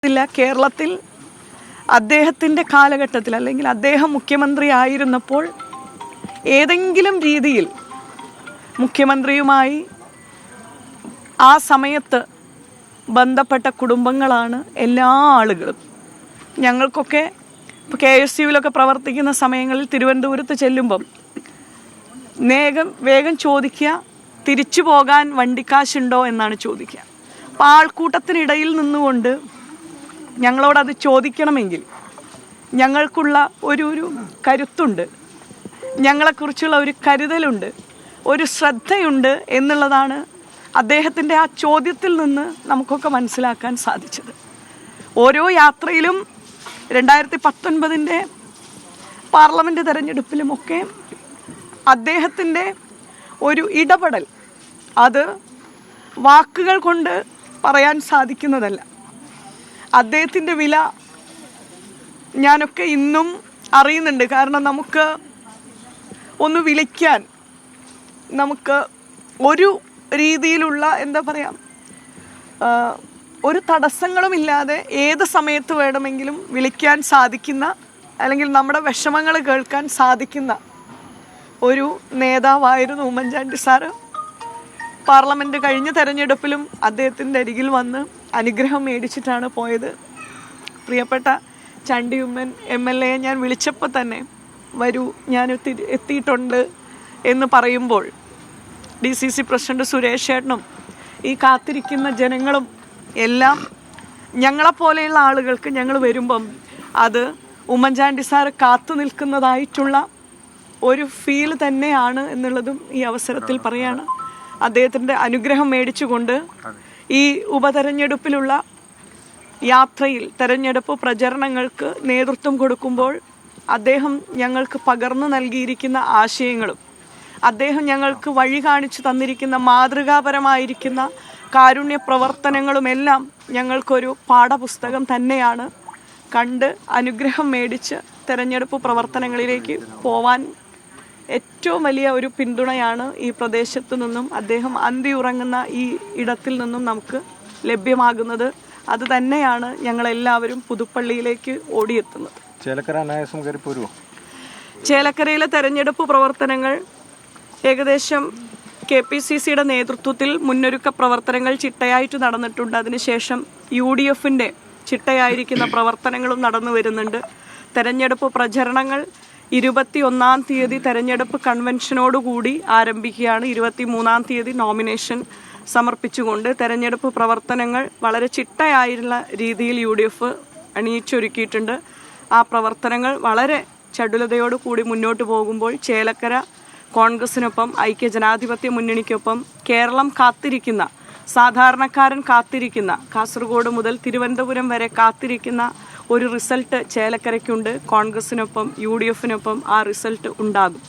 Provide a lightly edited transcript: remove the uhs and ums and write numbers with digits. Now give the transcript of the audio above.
കേരളത്തിൽ അദ്ദേഹത്തിൻ്റെ കാലഘട്ടത്തിൽ അല്ലെങ്കിൽ അദ്ദേഹം മുഖ്യമന്ത്രി ആയിരുന്നപ്പോൾ ഏതെങ്കിലും രീതിയിൽ മുഖ്യമന്ത്രിയുമായി ആ സമയത്ത് ബന്ധപ്പെട്ട കുടുംബങ്ങളാണ് എല്ലാ ആളുകളും. ഞങ്ങൾക്കൊക്കെ ഇപ്പോൾ KSUവിലൊക്കെ പ്രവർത്തിക്കുന്ന സമയങ്ങളിൽ തിരുവനന്തപുരത്ത് ചെല്ലുമ്പം വേഗം ചോദിക്കുക, തിരിച്ചു പോകാൻ വണ്ടിക്കാശുണ്ടോ എന്നാണ് ചോദിക്കുക. അപ്പോൾ ആൾക്കൂട്ടത്തിനിടയിൽ നിന്നുകൊണ്ട് ഞങ്ങളോടത് ചോദിക്കണമെങ്കിൽ ഞങ്ങൾക്കുള്ള ഒരു കരുത്തുണ്ട്, ഞങ്ങളെക്കുറിച്ചുള്ള ഒരു കരുതലുണ്ട്, ഒരു ശ്രദ്ധയുണ്ട് എന്നുള്ളതാണ് അദ്ദേഹത്തിൻ്റെ ആ ചോദ്യത്തിൽ നിന്ന് നമുക്കൊക്കെ മനസ്സിലാക്കാൻ സാധിച്ചത്. ഓരോ യാത്രയിലും 2019 പാർലമെൻറ്റ് തെരഞ്ഞെടുപ്പിലുമൊക്കെ അദ്ദേഹത്തിൻ്റെ ഒരു ഇടപെടൽ അത് വാക്കുകൾ കൊണ്ട് പറയാൻ സാധിക്കുന്നതല്ല. അദ്ദേഹത്തിൻ്റെ വില ഞാനൊക്കെ ഇന്നും അറിയുന്നുണ്ട്. കാരണം നമുക്ക് ഒന്ന് വിളിക്കാൻ നമുക്ക് ഒരു രീതിയിലുള്ള ഒരു തടസ്സങ്ങളുമില്ലാതെ ഏത് സമയത്ത് വേണമെങ്കിലും വിളിക്കാൻ സാധിക്കുന്ന അല്ലെങ്കിൽ നമ്മുടെ വിഷമങ്ങൾ കേൾക്കാൻ സാധിക്കുന്ന ഒരു നേതാവായിരുന്നു ഉമ്മൻചാണ്ടി സാറ്. പാർലമെൻറ്റ് കഴിഞ്ഞ തെരഞ്ഞെടുപ്പിലും അദ്ദേഹത്തിൻ്റെ അരികിൽ വന്ന് അനുഗ്രഹം മേടിച്ചിട്ടാണ് പോയത്. പ്രിയപ്പെട്ട ചണ്ടി ഉമ്മൻ MLA ഞാൻ വിളിച്ചപ്പോൾ തന്നെ വരൂ, ഞാൻ എത്തിയിട്ടുണ്ട് എന്ന് പറയുമ്പോൾ DCC പ്രസിഡന്റ് സുരേഷ് ചേട്ടനും ഈ കാത്തിരിക്കുന്ന ജനങ്ങളും എല്ലാം ഞങ്ങളെപ്പോലെയുള്ള ആളുകൾക്ക് ഞങ്ങൾ വരുമ്പം അത് ഉമ്മൻചാണ്ടി സാറ് കാത്തു നിൽക്കുന്നതായിട്ടുള്ള ഒരു ഫീൽ തന്നെയാണ് എന്നുള്ളതും ഈ അവസരത്തിൽ പറയാണ്. അദ്ദേഹത്തിൻ്റെ അനുഗ്രഹം മേടിച്ചുകൊണ്ട് ഈ ഉപതെരഞ്ഞെടുപ്പിലുള്ള യാത്രയിൽ തെരഞ്ഞെടുപ്പ് പ്രചരണങ്ങൾക്ക് നേതൃത്വം കൊടുക്കുമ്പോൾ അദ്ദേഹം ഞങ്ങൾക്ക് പകർന്നു നൽകിയിരിക്കുന്ന ആശയങ്ങളും അദ്ദേഹം ഞങ്ങൾക്ക് വഴി കാണിച്ചു തന്നിരിക്കുന്ന മാതൃകാപരമായിരിക്കുന്ന കാരുണ്യ പ്രവർത്തനങ്ങളുമെല്ലാം ഞങ്ങൾക്കൊരു പാഠപുസ്തകം തന്നെയാണ്. കണ്ട് അനുഗ്രഹം മേടിച്ച് തെരഞ്ഞെടുപ്പ് പ്രവർത്തനങ്ങളിലേക്ക് പോവാൻ ഏറ്റവും വലിയ ഒരു പിന്തുണയാണ് ഈ പ്രദേശത്തു നിന്നും അദ്ദേഹം അന്തിയുറങ്ങുന്ന ഈ ഇടത്തിൽ നിന്നും നമുക്ക് ലഭ്യമാകുന്നത്. അത് തന്നെയാണ് ഞങ്ങളെല്ലാവരും പുതുപ്പള്ളിയിലേക്ക് ഓടിയെത്തുന്നത്. ചേലക്കരയിലെ തെരഞ്ഞെടുപ്പ് പ്രവർത്തനങ്ങൾ ഏകദേശം KPCCയുടെ നേതൃത്വത്തിൽ മുന്നൊരുക്ക പ്രവർത്തനങ്ങൾ ചിട്ടയായിട്ട് നടന്നിട്ടുണ്ട്. അതിനുശേഷം UDFൻ്റെ ചിട്ടയായിരിക്കുന്ന പ്രവർത്തനങ്ങളും നടന്നു വരുന്നുണ്ട്. തെരഞ്ഞെടുപ്പ് പ്രചരണങ്ങൾ 21-ാം തീയതി തെരഞ്ഞെടുപ്പ് കൺവെൻഷനോടുകൂടി ആരംഭിക്കുകയാണ്. 23-ാം തീയതി നോമിനേഷൻ സമർപ്പിച്ചുകൊണ്ട് തെരഞ്ഞെടുപ്പ് പ്രവർത്തനങ്ങൾ വളരെ ചിട്ടയായുള്ള രീതിയിൽ UDF അണിയിച്ചൊരുക്കിയിട്ടുണ്ട്. ആ പ്രവർത്തനങ്ങൾ വളരെ ചടുലതയോടുകൂടി മുന്നോട്ട് പോകുമ്പോൾ ചേലക്കര കോൺഗ്രസിനൊപ്പം ഐക്യജനാധിപത്യ മുന്നണിക്കൊപ്പം കേരളം കാത്തിരിക്കുന്ന, സാധാരണക്കാരൻ കാത്തിരിക്കുന്ന, കാസർഗോഡ് മുതൽ തിരുവനന്തപുരം വരെ കാത്തിരിക്കുന്ന ഒരു റിസൾട്ട് ചേലക്കരയ്ക്കുണ്ട്. കോൺഗ്രസിനൊപ്പം UDFനൊപ്പം ആ റിസൾട്ട് ഉണ്ടാകും.